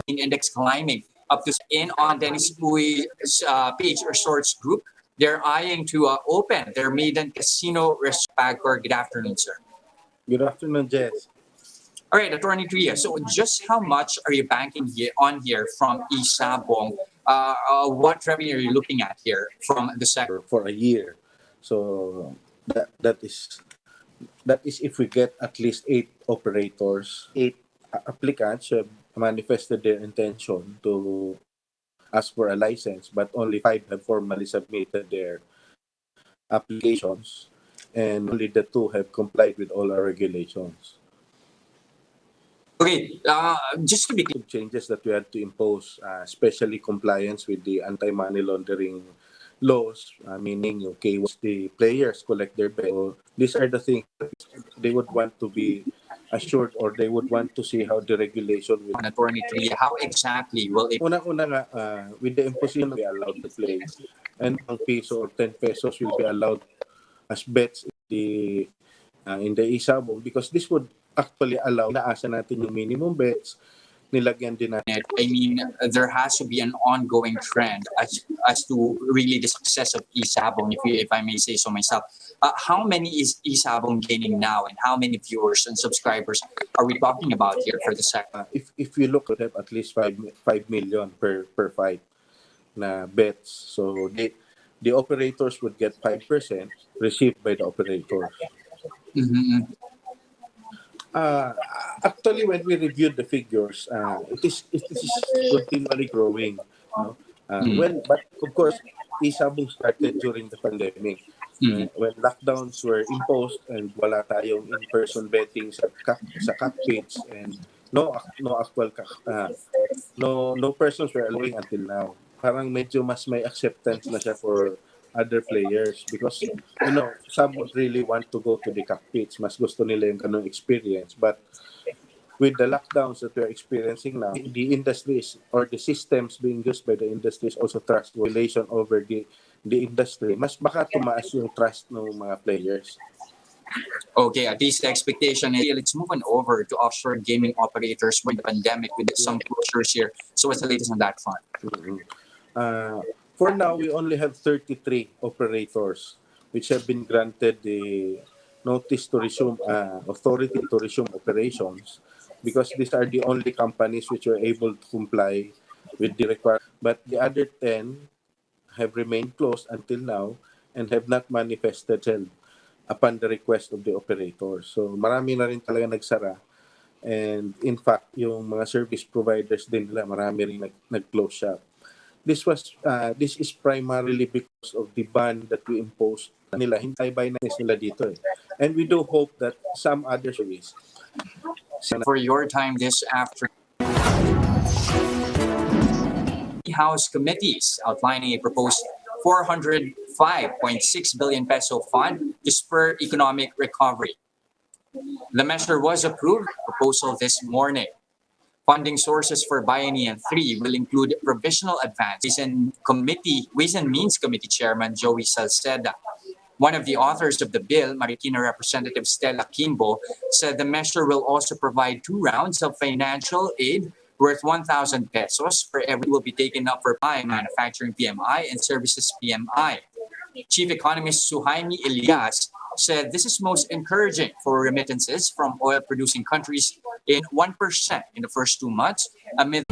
index climbing up to in on Dennis Uy Page Resorts Group. They're eyeing to open their maiden casino restaurant. PAGCOR. Good afternoon, sir. Good afternoon, Jes. All right, Attorney Tria. So, just how much are you banking here from Isabong? What revenue are you looking at here from the sector? For a year. So that is if we get at least 8 applicants who have manifested their intention to ask for a license, but only 5 have formally submitted their applications, and only the 2 have complied with all our regulations. Okay, just to be clear, Changes that we had to impose, especially compliance with the anti-money laundering laws, meaning yung KYC, the players collect their bet. So these are the things they would want to be assured, or they would want to see how the regulation will. Attorney Tria, how exactly will it? Unang-una nga, with the imposition we allowed to play, and 1 peso or 10 pesos will be allowed as bets in the Isabong, because this would actually allow, naasa natin yung minimum bets, nilagyan din natin. I mean, there has to be an ongoing trend as to really the success of Isabong, if I may say so myself. How many is Isabong gaining now, and how many viewers and subscribers are we talking about here for the sector? If you look at at least 5 million per fight na bets. So the operators would get 5% received by the operators. Mm-hmm. Actually, when we reviewed the figures, it is continually growing. No? But of course, Isabong started during the pandemic. When lockdowns were imposed and wala tayong in-person betting sa cockpits, and no persons were allowing until now. Parang medyo mas may acceptance na siya for other players, because some would really want to go to the cockpits. Mas gusto nila yung ganung experience. But with the lockdowns that we're experiencing now, the industries or the systems being used by the industries also trust relation over the industry. Mas baka tumaas yung trust ng mga players. Okay, at least the expectation is, let's move on over to offshore gaming operators with the pandemic, with some closures here. So what's the latest on that front? For now, we only have 33 operators which have been granted the notice to resume, authority to resume operations, because these are the only companies which are able to comply with the requirement. But the other 10 have remained closed until now and have not manifested upon the request of the operators. So marami na rin talaga nagsara. And in fact, yung mga service providers din nila, marami rin nag-close shop. This is primarily because of the ban that we imposed nila. Hintay by na nila dito eh. And we do hope that some other service. For your time this afternoon, House committees outlining a proposed 405.6 billion peso fund to spur economic recovery. The measure was approved proposal this morning. Funding sources for Bayanihan 3 will include provisional advance. Ways and Means Committee Chairman Joey Salceda. One of the authors of the bill, Marikina Representative Stella Kimbo, said the measure will also provide 2 rounds of financial aid worth 1,000 pesos for every will be taken up for manufacturing PMI and services PMI. Chief Economist Suhaimi Elias said this is most encouraging for remittances from oil-producing countries in 1% in the first 2 months amid